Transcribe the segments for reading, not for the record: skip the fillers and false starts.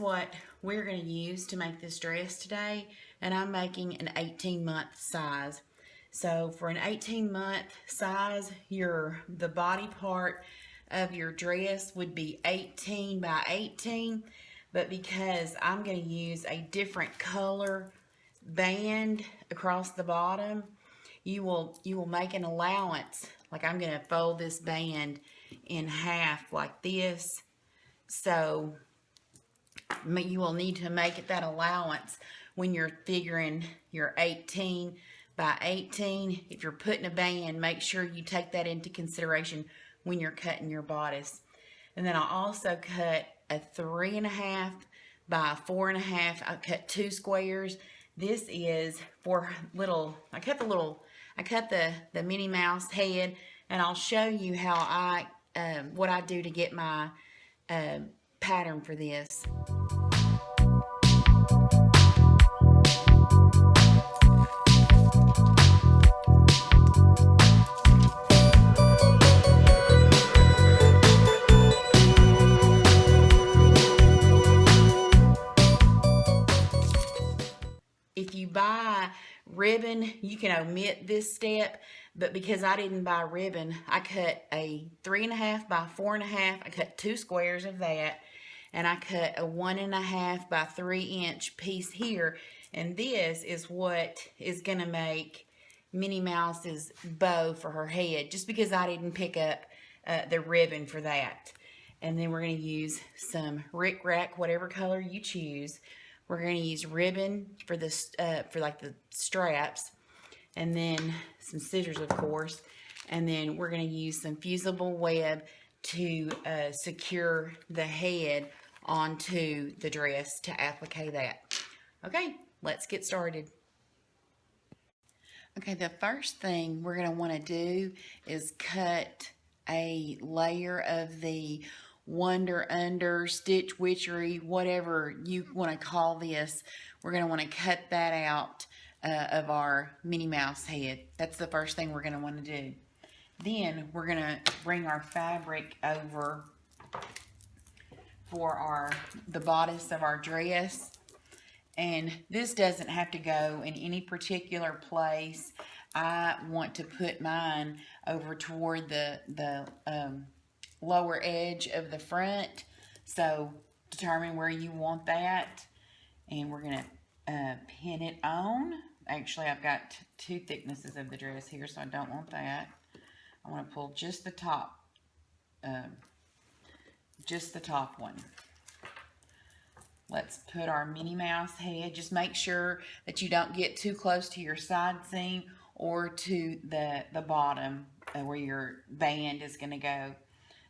what we're going to use to make this dress today, and I'm making an 18-month size. So for an 18-month size, the body part of your dress would be 18 by 18, but because I'm going to use a different color band across the bottom, you will make an allowance. Like, I'm going to fold this band in half like this, so you will need to make that allowance when you're figuring your 18 by 18. If you're putting a band, make sure you take that into consideration when you're cutting your bodice. And then I also cut a 3.5 by 4.5. I cut 2 squares. This is for I cut the Minnie Mouse head, and I'll show you how what I do to get my pattern for this. If you buy ribbon, you can omit this step, but because I didn't buy ribbon, I cut a 3.5 by 4.5. I cut 2 squares of that, and I cut a 1.5 by 3 inch piece here, and this is what is going to make Minnie Mouse's bow for her head, just because I didn't pick up the ribbon for that. And then we're going to use some Rick Rack, whatever color you choose. We're going to use ribbon for like the straps, and then some scissors, of course, and then we're going to use some fusible web to secure the head onto the dress to applique that. Okay, let's get started. Okay, the first thing we're going to want to do is cut a layer of the Wonder Under, Stitch Witchery, whatever you want to call this. We're going to want to cut that out of our Minnie Mouse head. That's the first thing we're going to want to do. Then we're going to bring our fabric over for the bodice of our dress. And this doesn't have to go in any particular place. I want to put mine over toward the lower edge of the front, so determine where you want that, and we're going to pin it on. Actually, I've got 2 thicknesses of the dress here, so I don't want that. I want to pull just the top one. Let's put our Minnie Mouse head. Just make sure that you don't get too close to your side seam or to the bottom where your band is going to go.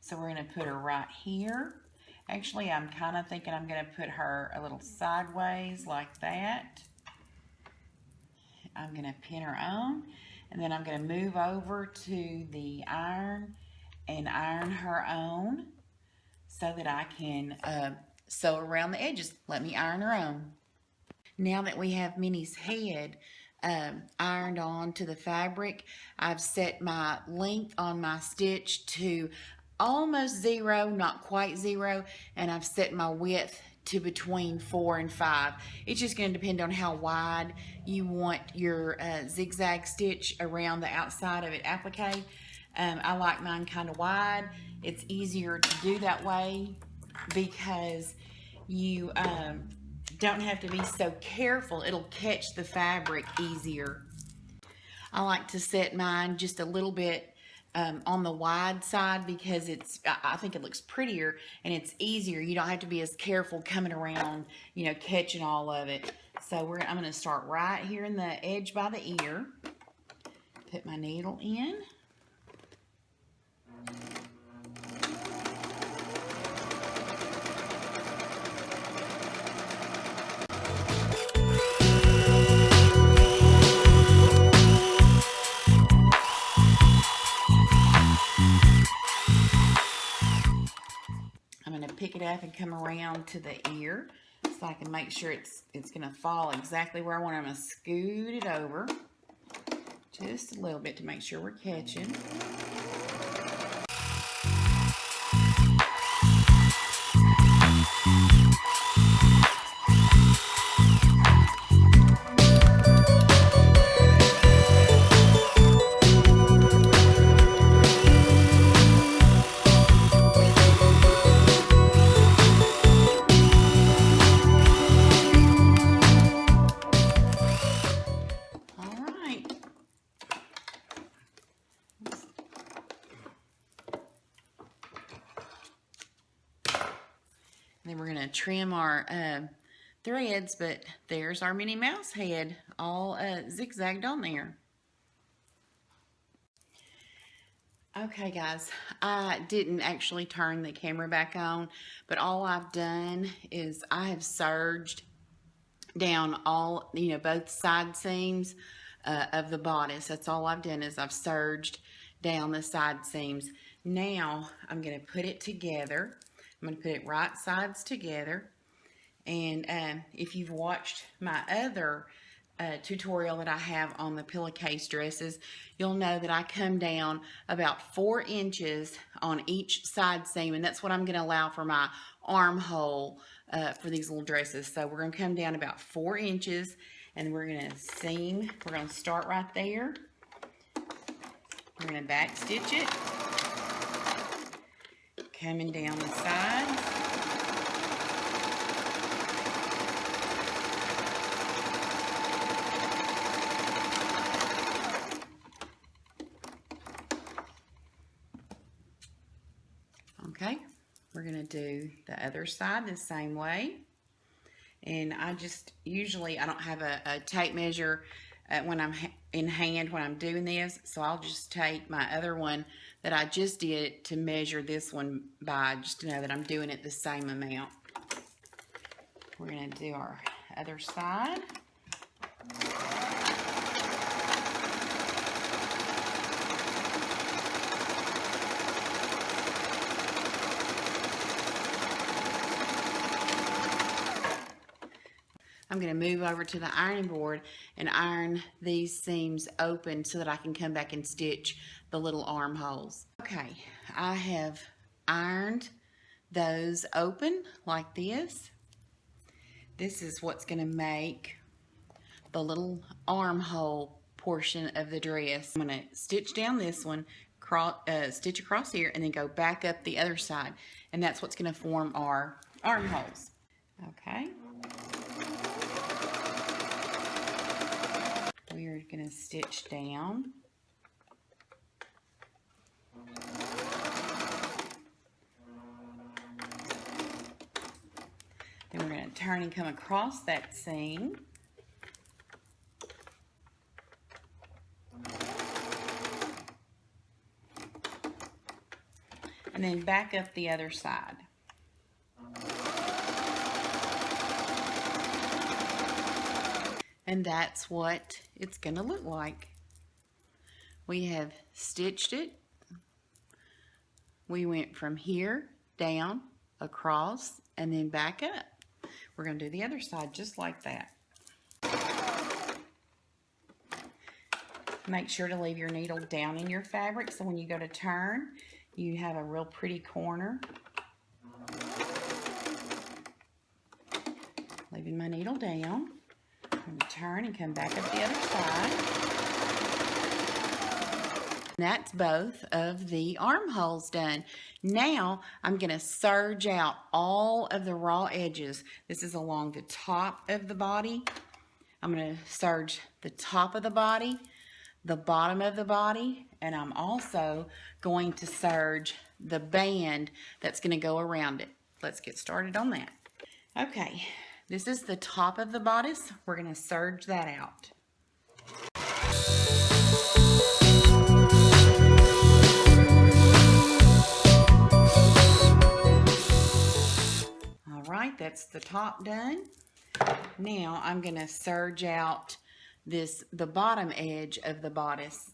So we're going to put her right here. Actually, I'm kind of thinking I'm going to put her a little sideways like that. I'm going to pin her on, and then I'm going to move over to the iron and iron her on so that I can sew around the edges. Let me iron her on. Now that we have Minnie's head ironed on to the fabric, I've set my length on my stitch to almost 0, not quite 0, and I've set my width to between 4 and 5. It's just going to depend on how wide you want your zigzag stitch around the outside of it applique. I like mine kind of wide. It's easier to do that way because you don't have to be so careful. It'll catch the fabric easier. I like to set mine just a little bit on the wide side because I think it looks prettier and it's easier. You don't have to be as careful coming around, catching all of it. So I'm going to start right here in the edge by the ear. Put my needle in. Pick it up and come around to the ear so I can make sure it's going to fall exactly where I want it. I'm going to scoot it over just a little bit to make sure we're catching. Then we're going to trim our threads, but there's our Minnie Mouse head all zigzagged on there. Okay guys, I didn't actually turn the camera back on, but all I've done is I have serged down all, both side seams of the bodice. That's all I've done is I've serged down the side seams. Now I'm going to put it together. I'm going to put it right sides together. And if you've watched my other tutorial that I have on the pillowcase dresses, you'll know that I come down about 4 inches on each side seam, and that's what I'm going to allow for my armhole for these little dresses. So we're going to come down about 4 inches, and we're going to seam. We're going to start right there. We're going to back stitch it, coming down the sides. Okay, we're going to do the other side the same way. And I just, usually I don't have a tape measure when I'm in hand when I'm doing this. So I'll just take my other one that I just did to measure this one by, just to know that I'm doing it the same amount. We're going to do our other side. I'm going to move over to the ironing board and iron these seams open so that I can come back and stitch the little armholes. Okay, I have ironed those open like this. This is what's going to make the little armhole portion of the dress. I'm going to stitch down this one, stitch across here, and then go back up the other side. And that's what's going to form our armholes. Okay. We are going to stitch down. Then we're going to turn and come across that seam. And then back up the other side. And that's what it's going to look like. We have stitched it. We went from here down, across, and then back up. We're going to do the other side just like that. Make sure to leave your needle down in your fabric so when you go to turn, you have a real pretty corner. Leaving my needle down. I'm going to turn and come back up the other side. And that's both of the armholes done. Now I'm going to serge out all of the raw edges. This is along the top of the body. I'm going to serge the top of the body, the bottom of the body, and I'm also going to serge the band that's going to go around it. Let's get started on that. Okay. This is the top of the bodice. We're going to serge that out. All right, that's the top done. Now I'm going to serge out the bottom edge of the bodice.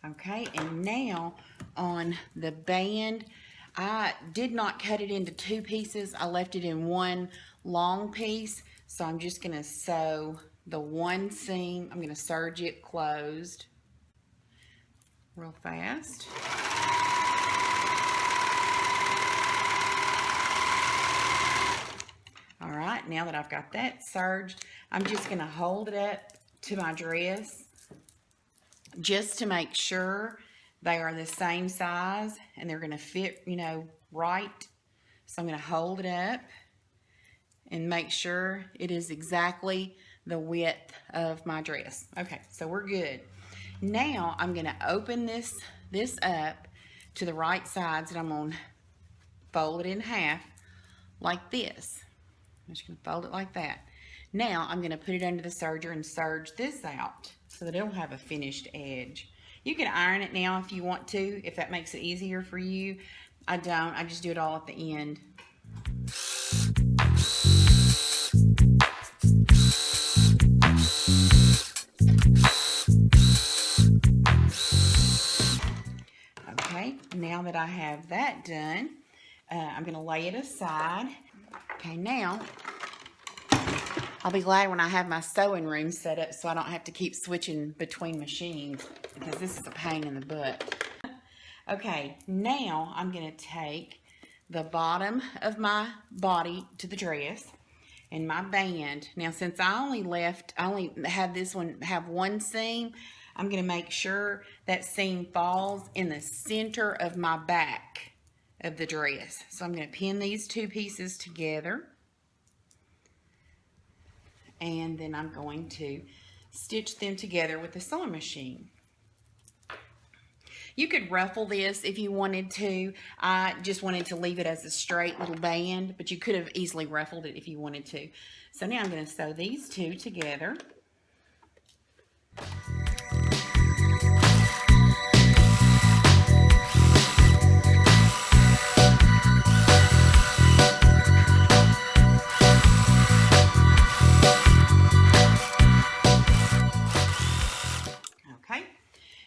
Okay, and now on the band, I did not cut it into 2 pieces. I left it in one long piece. So I'm just going to sew the one seam. I'm going to serge it closed real fast. All right, now that I've got that serged, I'm just going to hold it up to my dress just to make sure they are the same size and they're going to fit, right. So I'm going to hold it up and make sure it is exactly the width of my dress. Okay, so we're good. Now I'm going to open this up to the right sides, and I'm going to fold it in half like this. I'm just going to fold it like that. Now I'm going to put it under the serger and serge this out so that it'll have a finished edge. You can iron it now if you want to, if that makes it easier for you. I don't. I just do it all at the end. Okay, now that I have that done, I'm going to lay it aside. Okay, now I'll be glad when I have my sewing room set up so I don't have to keep switching between machines, because this is a pain in the butt. Okay, now I'm going to take the bottom of my body to the dress and my band. Now, since I only had this one have one seam, I'm going to make sure that seam falls in the center of my back of the dress. So I'm going to pin these two pieces together, and then I'm going to stitch them together with the sewing machine. You could ruffle this if you wanted to. I just wanted to leave it as a straight little band, but you could have easily ruffled it if you wanted to. So now I'm going to sew these two together.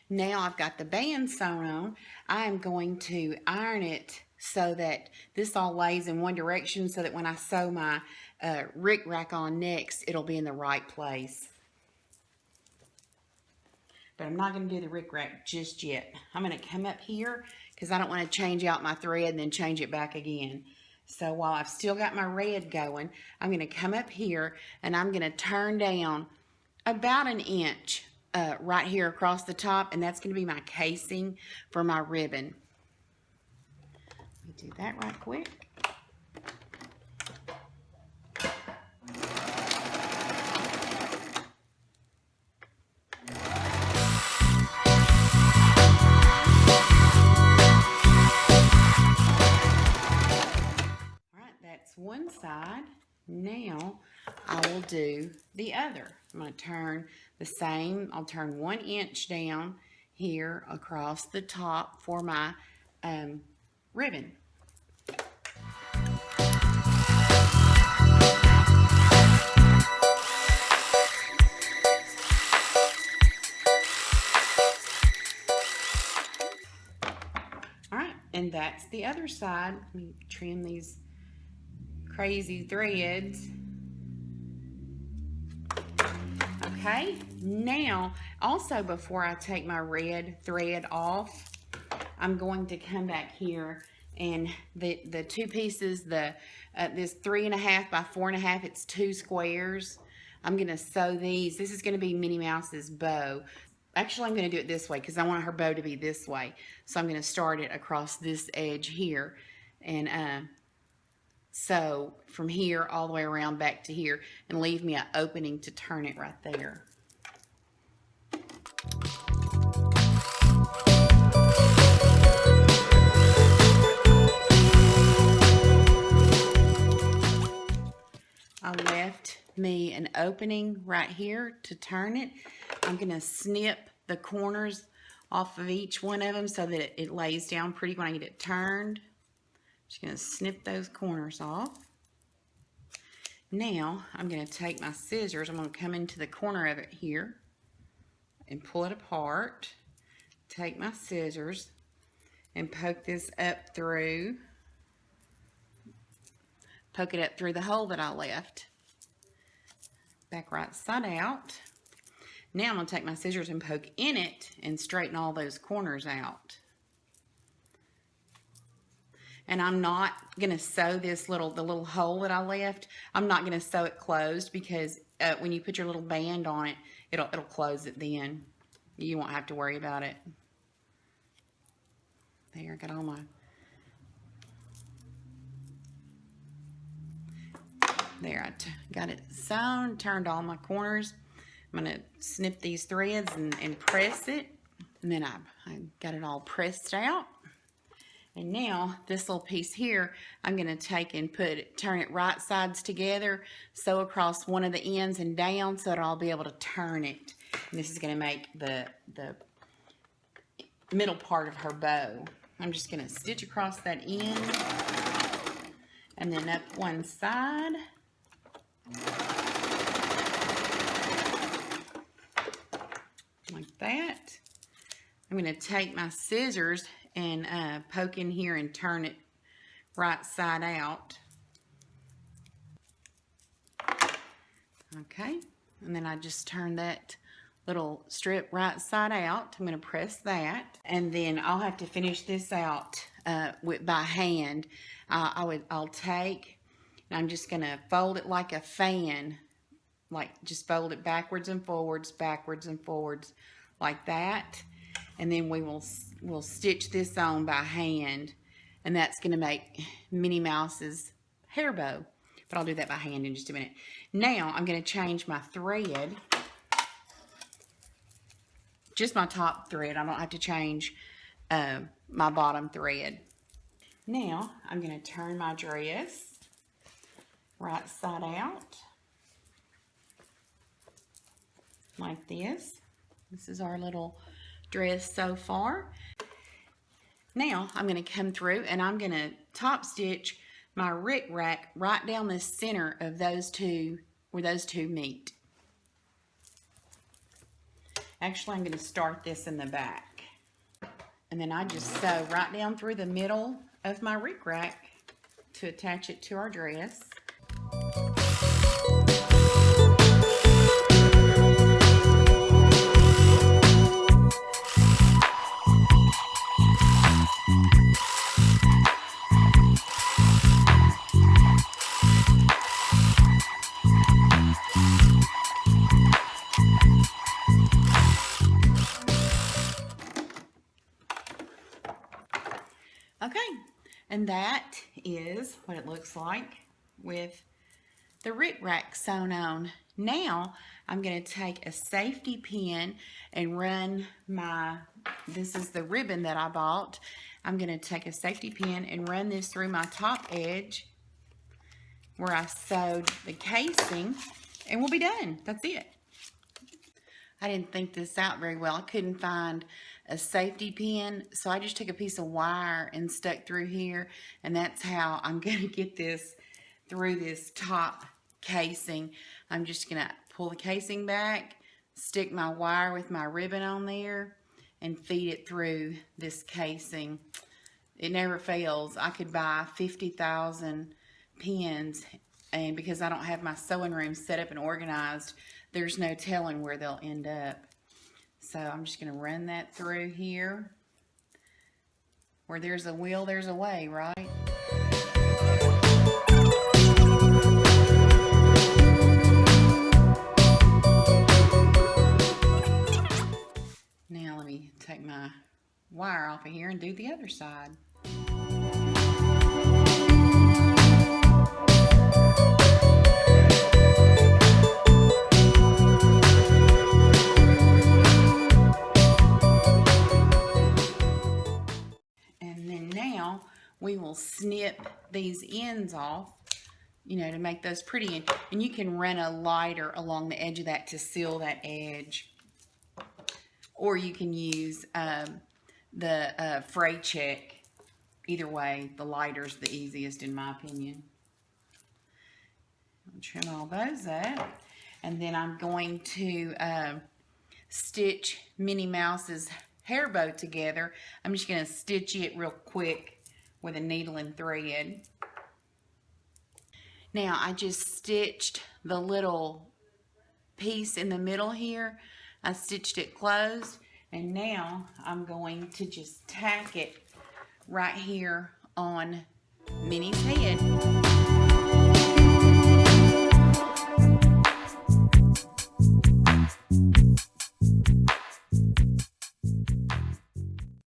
Now I've got the band sewn on. I am going to iron it so that this all lays in one direction, so that when I sew my rick-rack on next, it'll be in the right place. But I'm not going to do the rick-rack just yet. I'm going to come up here because I don't want to change out my thread and then change it back again. So while I've still got my red going, I'm going to come up here and I'm going to turn down about an inch right here across the top, and that's going to be my casing for my ribbon. Let me do that right quick. Alright, that's one side. Now I will do the other. I'm going to turn the same. I'll turn 1 inch down here across the top for my ribbon. Alright, and that's the other side. Let me trim these crazy threads. Okay, now also before I take my red thread off, I'm going to come back here, and the two pieces, this 3.5 by 4.5, it's 2 squares. I'm going to sew these. This is going to be Minnie Mouse's bow. Actually, I'm going to do it this way because I want her bow to be this way. So I'm going to start it across this edge here, and sew from here all the way around back to here, and leave me an opening to turn it right there. I left me an opening right here to turn it. I'm going to snip the corners off of each one of them so that it lays down pretty when I get it turned. Just going to snip those corners off. Now I'm going to take my scissors. I'm going to come into the corner of it here and pull it apart. Take my scissors and poke this up through. Poke it up through the hole that I left. Back right side out. Now I'm going to take my scissors and poke in it and straighten all those corners out. And I'm not going to sew this the little hole that I left. I'm not going to sew it closed because when you put your little band on it, it'll close it then. You won't have to worry about it. There, I got all my... There, I got it sewn, turned all my corners. I'm going to snip these threads and press it. And then I got it all pressed out. And now this little piece here, I'm going to take and turn it right sides together, sew across one of the ends and down so that I'll be able to turn it. And this is going to make the middle part of her bow. I'm just going to stitch across that end and then up one side. Like that. I'm going to take my scissors and poke in here and turn it right side out. Okay, and then I just turn that little strip right side out. I'm going to press that, and then I'll have to finish this out by hand. I'll take, and I'm just going to fold it like a fan, like just fold it backwards and forwards, like that. And then we'll stitch this on by hand, and that's going to make Minnie Mouse's hair bow. But I'll do that by hand in just a minute. Now I'm going to change my thread, just my top thread. I don't have to change my bottom thread. Now I'm going to turn my dress right side out like this. This is our little dress so far. Now I'm going to come through and I'm going to top stitch my rick-rack right down the center of those two, where those two meet. Actually, I'm going to start this in the back, and then I just sew right down through the middle of my rick-rack to attach it to our dress. Okay, and that is what it looks like with the rick-rack sewn on. Now I'm going to take a safety pin and run this is the ribbon that I bought. I'm going to take a safety pin and run this through my top edge where I sewed the casing, and we'll be done. That's it. I didn't think this out very well. I couldn't find a safety pin, so I just took a piece of wire and stuck through here, and that's how I'm going to get this through this top casing. I'm just going to pull the casing back, stick my wire with my ribbon on there, and feed it through this casing. It never fails. I could buy 50,000 pins, and because I don't have my sewing room set up and organized, there's no telling where they'll end up. So I'm just going to run that through here. Where there's a will, there's a way, right? Now let me take my wire off of here and do the other side. We will snip these ends off, you know, to make those pretty. And you can run a lighter along the edge of that to seal that edge. Or you can use the fray check. Either way, the lighter's the easiest in my opinion. I'll trim all those up. And then I'm going to stitch Minnie Mouse's hair bow together. I'm just going to stitch it real quick with a needle and thread. Now I just stitched the little piece in the middle here. I stitched it closed, and now I'm going to just tack it right here on Minnie's head.